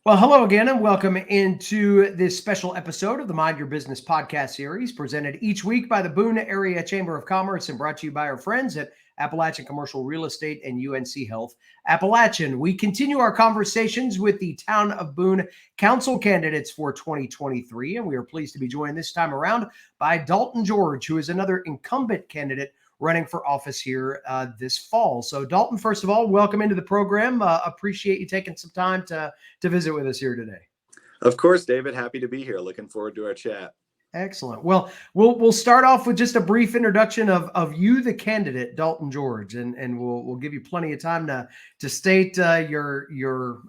Well, hello again, and welcome into this special episode of the Mind Your Business podcast series, presented each week by the Boone Area Chamber of Commerce and brought to you by our friends at Appalachian Commercial Real Estate and UNC Health Appalachian. We continue our conversations with the Town of Boone Council candidates for 2023, and we are pleased to be joined this time around by Dalton George, who is another incumbent candidate running for office here this fall. So, Dalton, first of all, welcome into the program. Appreciate you taking some time to visit with us here today. Of course, David. Happy to be here. Looking forward to our chat. Excellent. Well, we'll start off with just a brief introduction of you, the candidate, Dalton George, and we'll give you plenty of time to state your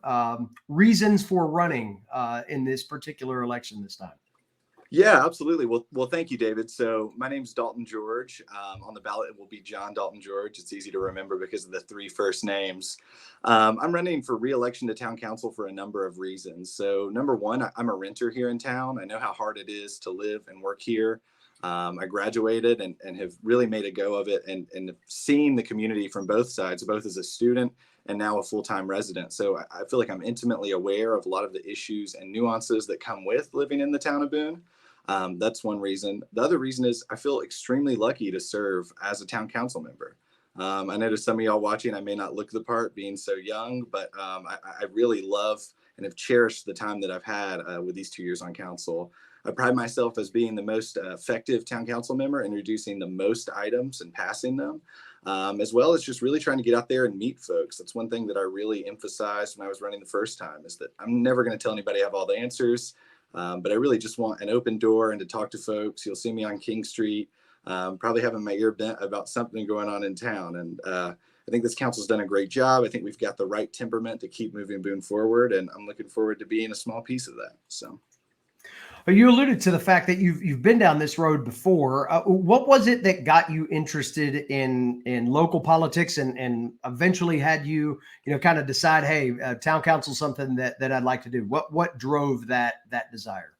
reasons for running in this particular election this time. Yeah, absolutely. Well, thank you, David. So my name's Dalton George. On the ballot, it will be John Dalton George. It's easy to remember because of the three first names. I'm running for re-election to town council for a number of reasons. So number one, I'm a renter here in town. I know how hard it is to live and work here. I graduated and have really made a go of it and seen the community from both sides, both as a student and now a full-time resident. So I feel like I'm intimately aware of a lot of the issues and nuances that come with living in the town of Boone. That's one reason. The other reason is I feel extremely lucky to serve as a town council member. I noticed some of y'all watching, I may not look the part being so young, but I really love and have cherished the time that I've had with these 2 years on council. I pride myself as being the most effective town council member, introducing the most items and passing them, as well as just really trying to get out there and meet folks. That's one thing that I really emphasized when I was running the first time, is that I'm never going to tell anybody I have all the answers. But I really just want an open door and to talk to folks. You'll see me on King Street, probably having my ear bent about something going on in town. And I think this council's done a great job. I think we've got the right temperament to keep moving Boone forward. And I'm looking forward to being a small piece of that. So. Well, you alluded to the fact that you've been down this road before. What was it that got you interested in local politics and eventually had you kind of decide, hey, town council, something that I'd like to do? What drove that desire?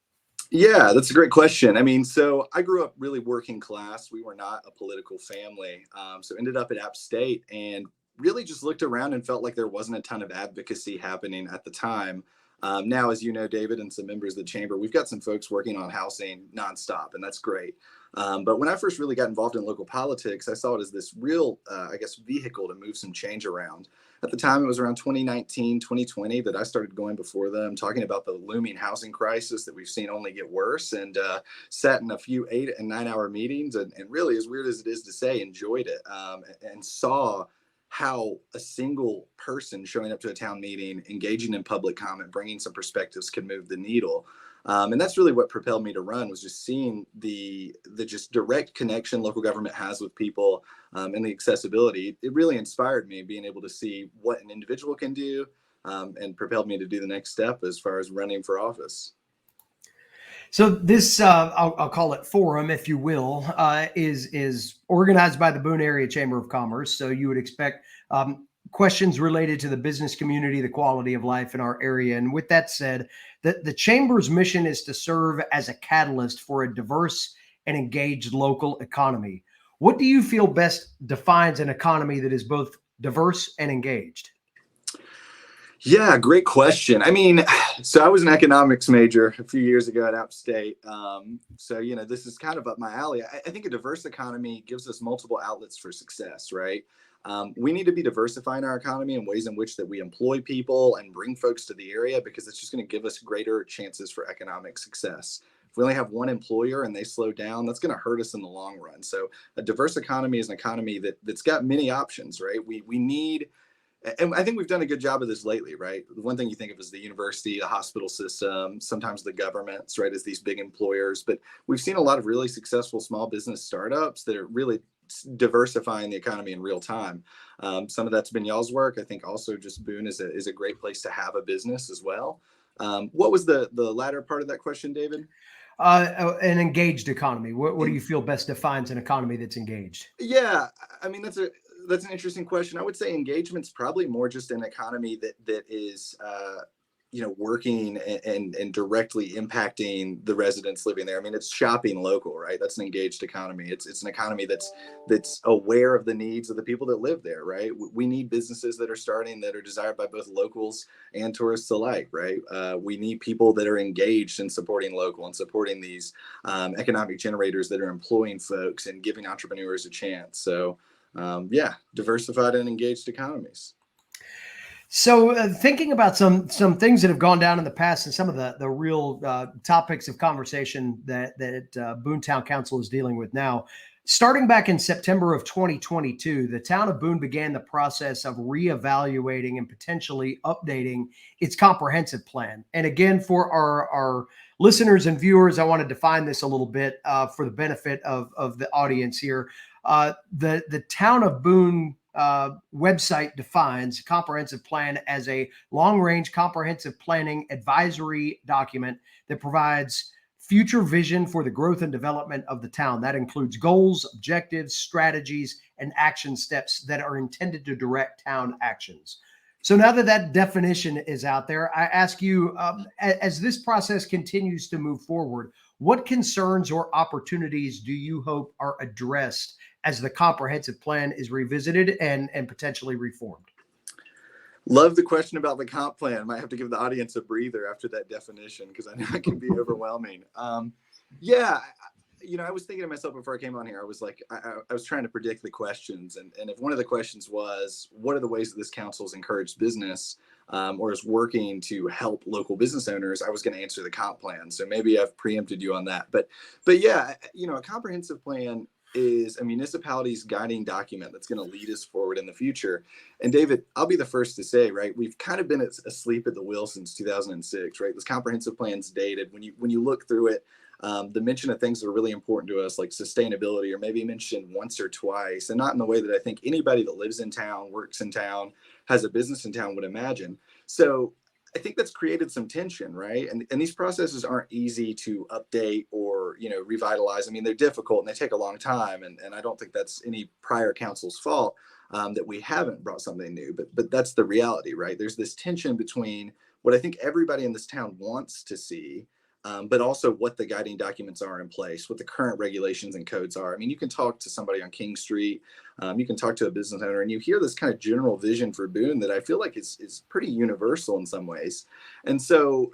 Yeah, that's a great question. I mean, so I grew up really working class. We were not a political family. So ended up at App State and really just looked around and felt like there wasn't a ton of advocacy happening at the time. Now, as you know, David, and some members of the chamber, we've got some folks working on housing nonstop, and that's great. But when I first really got involved in local politics, I saw it as this real, vehicle to move some change around. At the time, it was around 2019, 2020 that I started going before them, talking about the looming housing crisis that we've seen only get worse, and sat in a few 8 and 9 hour meetings, and really, as weird as it is to say, enjoyed it, and saw how a single person showing up to a town meeting, engaging in public comment, bringing some perspectives can move the needle. And that's really what propelled me to run, was just seeing the just direct connection local government has with people, and the accessibility. It really inspired me, being able to see what an individual can do, and propelled me to do the next step as far as running for office. So this, I'll call it forum, if you will, is organized by the Boone Area Chamber of Commerce. So you would expect questions related to the business community, the quality of life in our area. And with that said, the Chamber's mission is to serve as a catalyst for a diverse and engaged local economy. What do you feel best defines an economy that is both diverse and engaged? Yeah, great question. I mean, so I was an economics major a few years ago at App State. So, this is kind of up my alley. I think a diverse economy gives us multiple outlets for success, right? We need to be diversifying our economy in ways in which that we employ people and bring folks to the area, because it's just going to give us greater chances for economic success. If we only have one employer and they slow down, that's going to hurt us in the long run. So a diverse economy is an economy that's got many options, right? We need. And I think we've done a good job of this lately, right? The one thing you think of is the university, the hospital system, sometimes the governments, right, as these big employers. But we've seen a lot of really successful small business startups that are really diversifying the economy in real time. Some of that's been y'all's work. I think also just Boone is a great place to have a business as well. What was the latter part of that question, David? An engaged economy. What do you feel best defines an economy that's engaged? Yeah, I mean, that's an interesting question. I would say engagement's probably more just an economy that is working and directly impacting the residents living there. I mean, it's shopping local, right? That's an engaged economy. It's an economy that's aware of the needs of the people that live there, right? We need businesses that are starting that are desired by both locals and tourists alike, right? We need people that are engaged in supporting local and supporting these economic generators that are employing folks and giving entrepreneurs a chance. So diversified and engaged economies. So thinking about some things that have gone down in the past and some of the real topics of conversation that Boone Town Council is dealing with now, starting back in September of 2022, the town of Boone began the process of reevaluating and potentially updating its comprehensive plan. And again, for our listeners and viewers, I want to define this a little bit for the benefit of the audience here. The Town of Boone website defines comprehensive plan as a long-range comprehensive planning advisory document that provides future vision for the growth and development of the town. That includes goals, objectives, strategies, and action steps that are intended to direct town actions. So now that definition is out there, I ask you, as this process continues to move forward, what concerns or opportunities do you hope are addressed as the comprehensive plan is revisited and potentially reformed? Love the question about the comp plan. Might have to give the audience a breather after that definition, because I know it can be overwhelming. I was thinking to myself before I came on here, I was like, I was trying to predict the questions. And if one of the questions was, what are the ways that this council has encouraged business or is working to help local business owners, I was going to answer the comp plan. So maybe I've preempted you on that. But yeah, a comprehensive plan is a municipality's guiding document that's going to lead us forward in the future. And David, I'll be the first to say, right, we've kind of been asleep at the wheel since 2006, right? This comprehensive plan's dated. When you look through it, the mention of things that are really important to us, like sustainability, or maybe mentioned once or twice, and not in the way that I think anybody that lives in town, works in town, has a business in town would imagine. So I think that's created some tension, right? And these processes aren't easy to update or, revitalize. I mean, they're difficult and they take a long time. And I don't think that's any prior council's fault that we haven't brought something new. But that's the reality, right? There's this tension between what I think everybody in this town wants to see, but also what the guiding documents are in place, what the current regulations and codes are. I mean, you can talk to somebody on King Street, you can talk to a business owner, and you hear this kind of general vision for Boone that I feel like is pretty universal in some ways. And so,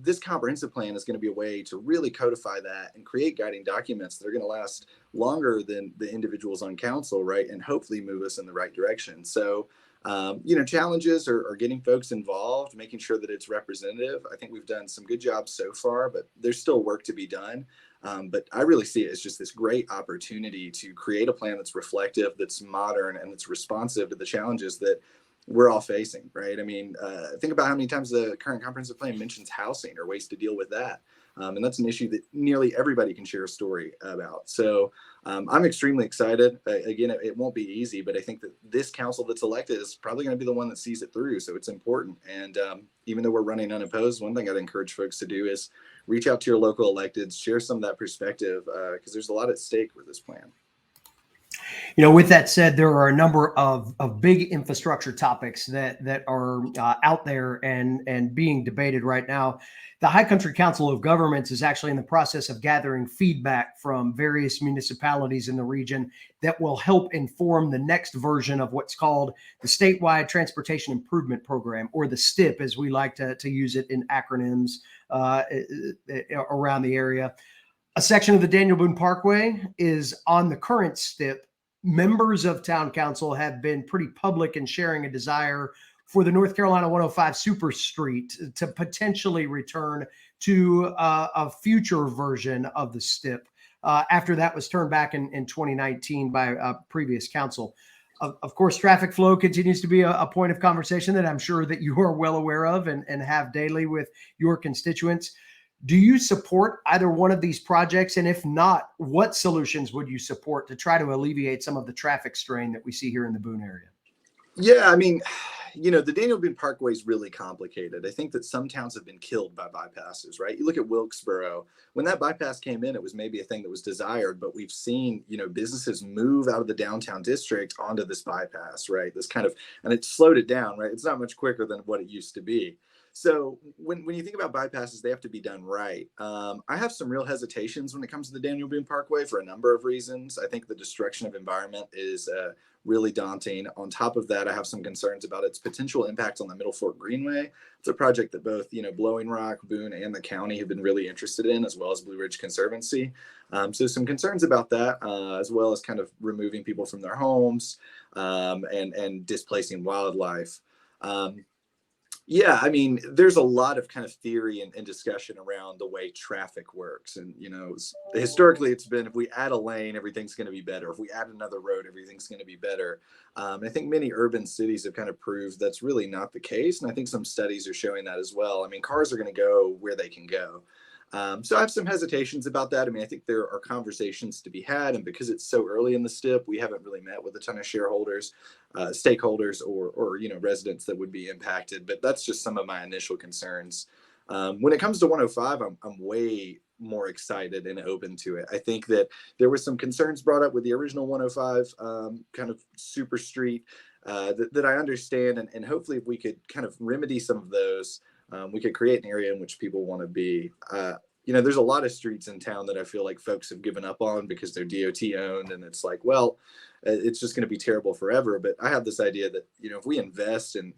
this comprehensive plan is going to be a way to really codify that and create guiding documents that are going to last longer than the individuals on council, right? And hopefully move us in the right direction. So, challenges are getting folks involved, making sure that it's representative. I think we've done some good jobs so far, but there's still work to be done. But I really see it as just this great opportunity to create a plan that's reflective, that's modern, and that's responsive to the challenges that we're all facing, right? I mean, think about how many times the current comprehensive plan mentions housing or ways to deal with that. And that's an issue that nearly everybody can share a story about. So I'm extremely excited. Again, it won't be easy, but I think that this council that's elected is probably going to be the one that sees it through. So it's important. And even though we're running unopposed, one thing I'd encourage folks to do is reach out to your local electeds, share some of that perspective, because there's a lot at stake with this plan. With that said, there are a number of big infrastructure topics that are out there and being debated right now. The High Country Council of Governments is actually in the process of gathering feedback from various municipalities in the region that will help inform the next version of what's called the Statewide Transportation Improvement Program, or the STIP, as we like to use it in acronyms around the area. A section of the Daniel Boone Parkway is on the current STIP. Members of town council have been pretty public in sharing a desire for the North Carolina 105 Super Street to potentially return to a future version of the STIP after that was turned back in 2019 by a previous council. Of course, traffic flow continues to be a point of conversation that I'm sure that you are well aware of and have daily with your constituents. Do you support either one of these projects? And if not, what solutions would you support to try to alleviate some of the traffic strain that we see here in the Boone area? Yeah, I mean, the Daniel Boone Parkway is really complicated. I think that some towns have been killed by bypasses, right? You look at Wilkesboro. When that bypass came in, it was maybe a thing that was desired, but we've seen, businesses move out of the downtown district onto this bypass, right? This kind of, and it slowed it down, right? It's not much quicker than what it used to be. So when you think about bypasses, they have to be done right. I have some real hesitations when it comes to the Daniel Boone Parkway for a number of reasons. I think the destruction of environment is really daunting. On top of that, I have some concerns about its potential impact on the Middle Fork Greenway. It's a project that both, Blowing Rock, Boone, and the county have been really interested in, as well as Blue Ridge Conservancy. So some concerns about that, as well as kind of removing people from their homes and displacing wildlife. Yeah, I mean, there's a lot of kind of theory and discussion around the way traffic works. And, historically, it's been if we add a lane, everything's going to be better. If we add another road, everything's going to be better. I think many urban cities have kind of proved that's really not the case. And I think some studies are showing that as well. I mean, cars are going to go where they can go. So I have some hesitations about that. I mean, I think there are conversations to be had, and because it's so early in the STIP, we haven't really met with a ton of shareholders, stakeholders, or residents that would be impacted. But that's just some of my initial concerns. When it comes to 105, I'm way more excited and open to it. I think that there were some concerns brought up with the original 105 kind of super street that I understand, and hopefully if we could kind of remedy some of those. We could create an area in which people want to be. There's a lot of streets in town that I feel like folks have given up on because they're DOT owned, and it's like, well, it's just going to be terrible forever. But I have this idea that, if we invest in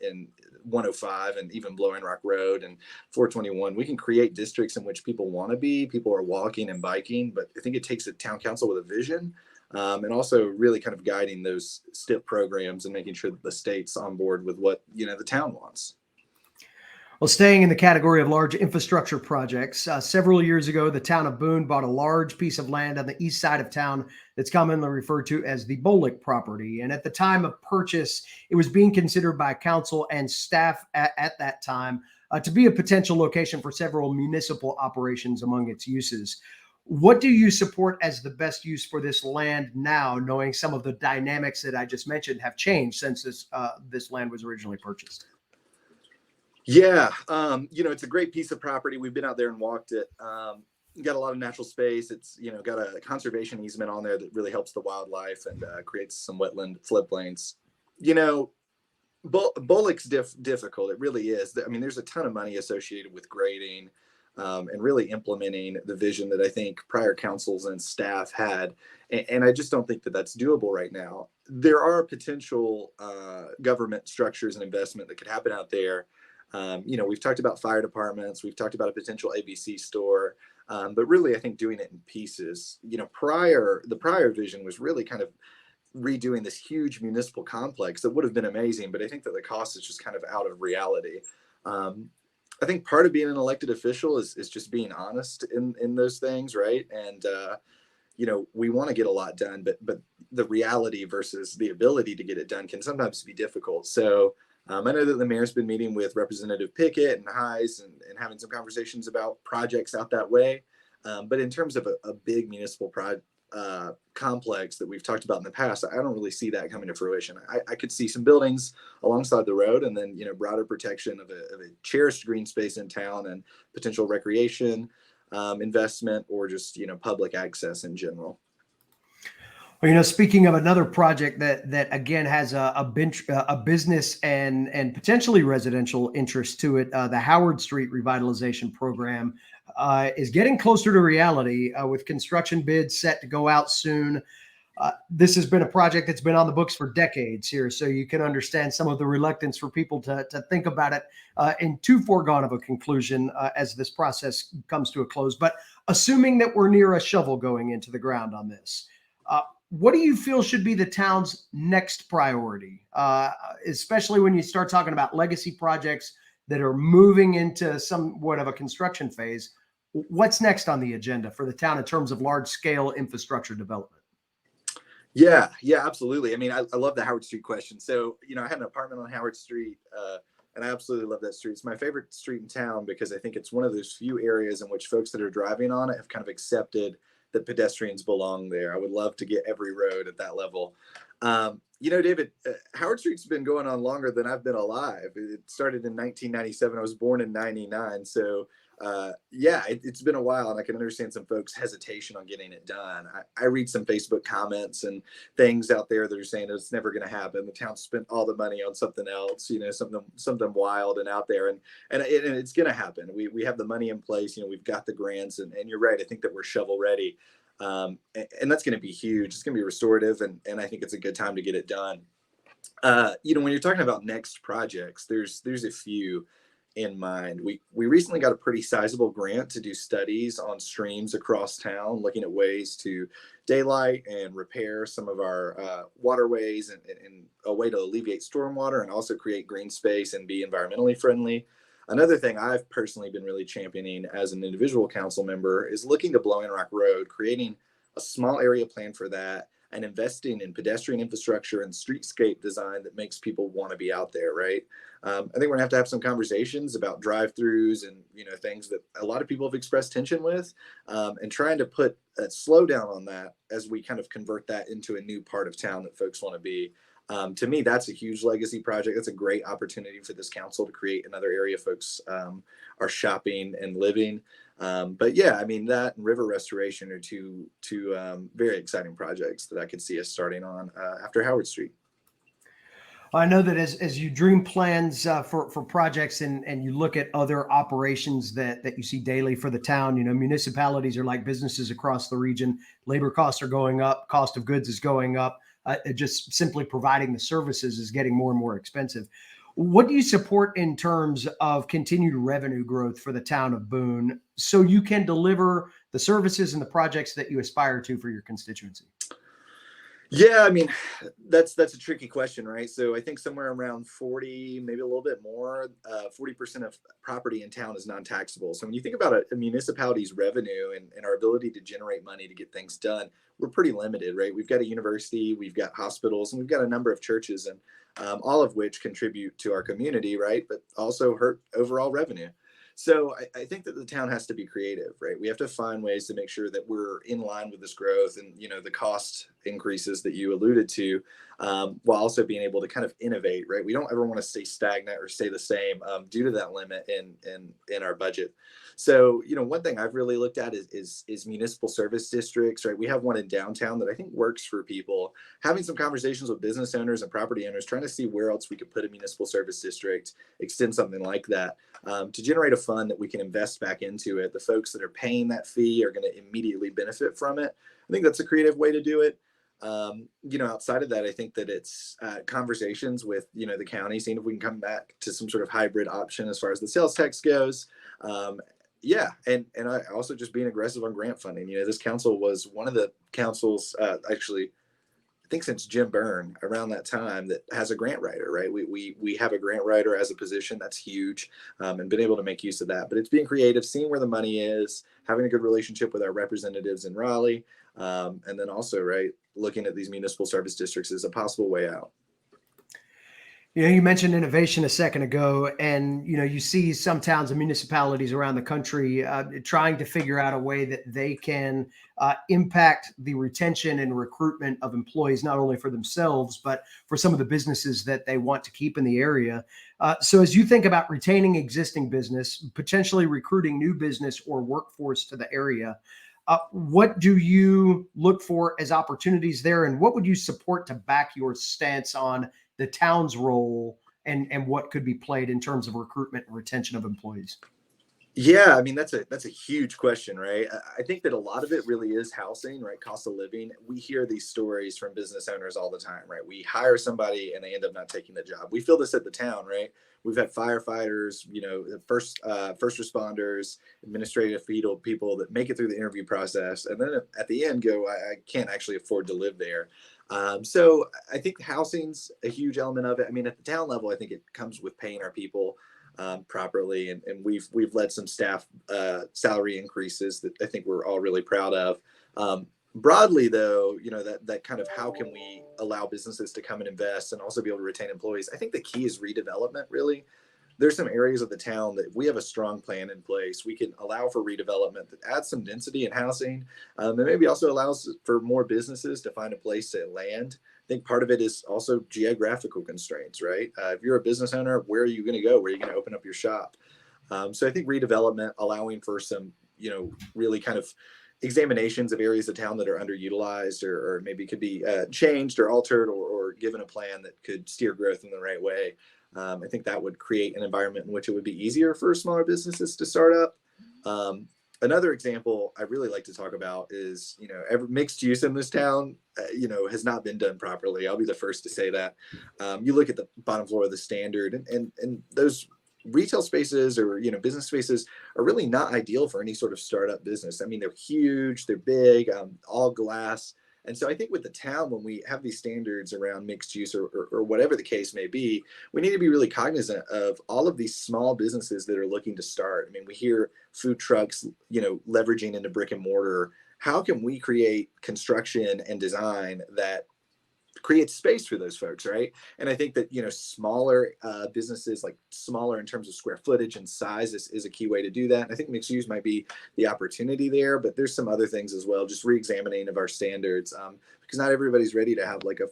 105 and even Blowing Rock Road and 421, we can create districts in which people want to be. People are walking and biking, but I think it takes a town council with a vision. And also really kind of guiding those STIP programs and making sure that the state's on board with what, the town wants. Well, staying in the category of large infrastructure projects, several years ago, the town of Boone bought a large piece of land on the east side of town that's commonly referred to as the Bolick property. And at the time of purchase, it was being considered by council and staff at that time to be a potential location for several municipal operations among its uses. What do you support as the best use for this land now, knowing some of the dynamics that I just mentioned have changed since this land was originally purchased? Yeah, it's a great piece of property. We've been out there and walked it. Got a lot of natural space. It's, got a conservation easement on there that really helps the wildlife and creates some wetland floodplains. Bullock's difficult. It really is. I mean, there's a ton of money associated with grading and really implementing the vision that I think prior councils and staff had. And I just don't think that that's doable right now. There are potential government structures and investment that could happen out there. We've talked about fire departments, we've talked about a potential ABC store, but really I think doing it in pieces. The prior vision was really kind of redoing this huge municipal complex that would have been amazing, but I think that the cost is just kind of out of reality. I think part of being an elected official is just being honest in those things, right? And we want to get a lot done, but the reality versus the ability to get it done can sometimes be difficult. So I know that the mayor's been meeting with Representative Pickett and Hayes and having some conversations about projects out that way. But in terms of a big municipal complex that we've talked about in the past, I don't really see that coming to fruition. I could see some buildings alongside the road, and then broader protection of a cherished green space in town and potential recreation investment, or just public access in general. Well, speaking of another project that again has a business and potentially residential interest to it, the Howard Street revitalization program is getting closer to reality with construction bids set to go out soon. This has been a project that's been on the books for decades here, so you can understand some of the reluctance for people to think about it in too foregone of a conclusion as this process comes to a close. But assuming that we're near a shovel going into the ground on this, what do you feel should be the town's next priority, especially when you start talking about legacy projects that are moving into somewhat of a construction phase? What's next on the agenda for the town in terms of large-scale infrastructure development? Yeah, absolutely. I mean, I love the Howard Street question. So, I had an apartment on Howard Street, and I absolutely love that street. It's my favorite street in town because I think it's one of those few areas in which folks that are driving on it have kind of accepted that pedestrians belong there. I would love to get every road at that level. David, Howard Street's been going on longer than I've been alive. It started in 1997. I was born in 99. So, it's been a while, and I can understand some folks' hesitation on getting it done. I read some Facebook comments and things out there that are saying it's never going to happen. The town spent all the money on something else, something wild and out there, and it's going to happen. We have the money in place. We've got the grants, and you're right. I think that we're shovel ready. And that's going to be huge. It's going to be restorative, and I think it's a good time to get it done. When you're talking about next projects, there's a few in mind. We recently got a pretty sizable grant to do studies on streams across town, looking at ways to daylight and repair some of our waterways and a way to alleviate stormwater and also create green space and be environmentally friendly. Another thing I've personally been really championing as an individual council member is looking to Blowing Rock Road, creating a small area plan for that, and investing in pedestrian infrastructure and streetscape design that makes people want to be out there, right? I think we're gonna have some conversations about drive-throughs and things that a lot of people have expressed tension with, and trying to put a slowdown on that as we kind of convert that into a new part of town that folks want to be. To me, that's a huge legacy project. That's a great opportunity for this council to create another area folks are shopping and living. That and river restoration are two very exciting projects that I could see us starting on after Howard Street. I know that as you dream plans for projects and you look at other operations that you see daily for the town, municipalities are like businesses across the region. Labor costs are going up, cost of goods is going up. Just simply providing the services is getting more and more expensive. What do you support in terms of continued revenue growth for the town of Boone so you can deliver the services and the projects that you aspire to for your constituency? Yeah, that's a tricky question, right? So I think somewhere around 40, maybe a little bit more, 40% of property in town is non-taxable. So when you think about a municipality's revenue and our ability to generate money to get things done, we're pretty limited, right? We've got a university, we've got hospitals, and we've got a number of churches, and all of which contribute to our community, right? But also hurt overall revenue. So I think that the town has to be creative, right? We have to find ways to make sure that we're in line with this growth and, the cost increases that you alluded to, while also being able to kind of innovate, right? We don't ever want to stay stagnant or stay the same due to that limit in our budget. So, one thing I've really looked at is municipal service districts, right? We have one in downtown that I think works for people. Having some conversations with business owners and property owners, trying to see where else we could put a municipal service district, extend something like that, to generate a fund that we can invest back into it. The folks that are paying that fee are going to immediately benefit from it. I think that's a creative way to do it. Outside of that, I think that it's conversations with, the county, seeing if we can come back to some sort of hybrid option as far as the sales tax goes. And I also just being aggressive on grant funding. This council was one of the councils, actually, I think since Jim Byrne around that time, that has a grant writer, right? We have a grant writer as a position. That's huge, and been able to make use of that. But it's being creative, seeing where the money is, having a good relationship with our representatives in Raleigh, and then also, right, looking at these municipal service districts as a possible way out. You mentioned innovation a second ago, and you see some towns and municipalities around the country trying to figure out a way that they can impact the retention and recruitment of employees, not only for themselves, but for some of the businesses that they want to keep in the area. So as you think about retaining existing business, potentially recruiting new business or workforce to the area, what do you look for as opportunities there, and what would you support to back your stance on the town's role and what could be played in terms of recruitment and retention of employees? Yeah, that's a huge question, right? I think that a lot of it really is housing, right? Cost of living. We hear these stories from business owners all the time, right? We hire somebody and they end up not taking the job. We feel this at the town, right? We've had firefighters, first responders, administrative people that make it through the interview process, and then at the end go, I can't actually afford to live there. So I think housing's a huge element of it. At the town level, I think it comes with paying our people properly, and we've led some staff salary increases that I think we're all really proud of. Broadly, though, that kind of how can we allow businesses to come and invest and also be able to retain employees? I think the key is redevelopment, really. There's some areas of the town that we have a strong plan in place. We can allow for redevelopment that adds some density in housing, and maybe also allows for more businesses to find a place to land. I think part of it is also geographical constraints, right? If you're a business owner, where are you going to go? Where are you going to open up your shop? So I think redevelopment, allowing for some, really kind of examinations of areas of town that are underutilized or maybe could be changed or altered or given a plan that could steer growth in the right way. I think that would create an environment in which it would be easier for smaller businesses to start up. Another example I really like to talk about is, every mixed use in this town, has not been done properly. I'll be the first to say that. You look at the bottom floor of the Standard and those retail spaces or, business spaces are really not ideal for any sort of startup business. I mean, they're huge, they're big, all glass. And so I think with the town, when we have these standards around mixed use or whatever the case may be, we need to be really cognizant of all of these small businesses that are looking to start. I mean, we hear food trucks, leveraging into brick and mortar. How can we create construction and design that creates space for those folks, right? And I think that, smaller businesses, like smaller in terms of square footage and size is a key way to do that. And I think mixed use might be the opportunity there, but there's some other things as well, just re-examining of our standards, because not everybody's ready to have like a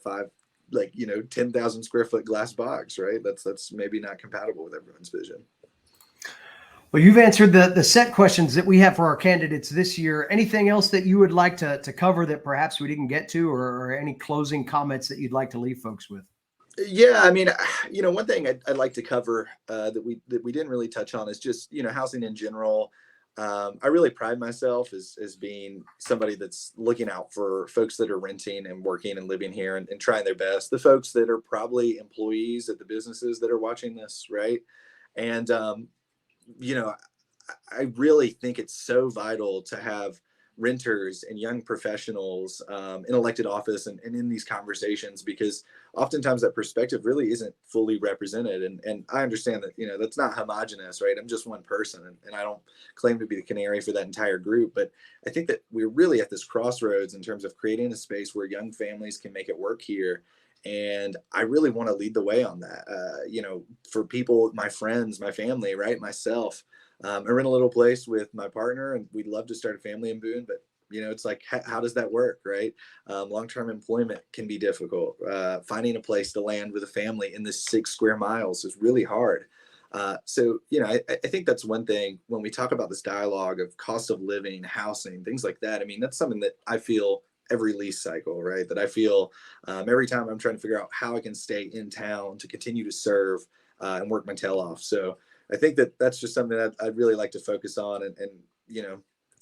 10,000 square foot glass box, right? That's maybe not compatible with everyone's vision. Well, you've answered the set questions that we have for our candidates this year. Anything else that you would like to cover that perhaps we didn't get to, or any closing comments that you'd like to leave folks with? Yeah, I mean, one thing I'd like to cover that we didn't really touch on is just, housing in general. I really pride myself as being somebody that's looking out for folks that are renting and working and living here and trying their best. The folks that are probably employees at the businesses that are watching this, right? And I really think it's so vital to have renters and young professionals in elected office and in these conversations, because oftentimes that perspective really isn't fully represented. And I understand that, that's not homogenous, right? I'm just one person and I don't claim to be the canary for that entire group. But I think that we're really at this crossroads in terms of creating a space where young families can make it work here. And I really want to lead the way on that, for people, my friends, my family, right? Myself. I rent a little place with my partner and we'd love to start a family in Boone, but it's like, how does that work, right? Long-term employment can be difficult. Finding a place to land with a family in the 6 square miles is really hard. So, I think that's one thing when we talk about this dialogue of cost of living, housing, things like that. I mean, that's something that I feel every lease cycle, right? That I feel every time I'm trying to figure out how I can stay in town to continue to serve and work my tail off. So I think that that's just something that I'd really like to focus on and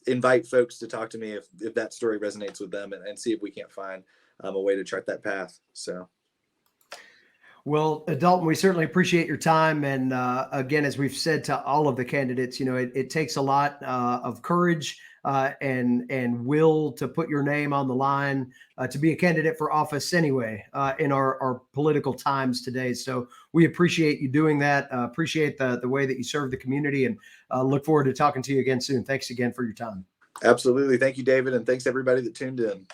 invite folks to talk to me if that story resonates with them and see if we can't find a way to chart that path. So. Well, Dalton, we certainly appreciate your time. And again, as we've said to all of the candidates, it takes a lot of courage and will to put your name on the line to be a candidate for office anyway in our political times today. So we appreciate you doing that. Appreciate the way that you serve the community, and look forward to talking to you again soon. Thanks again for your time. Absolutely. Thank you, David. And thanks everybody that tuned in.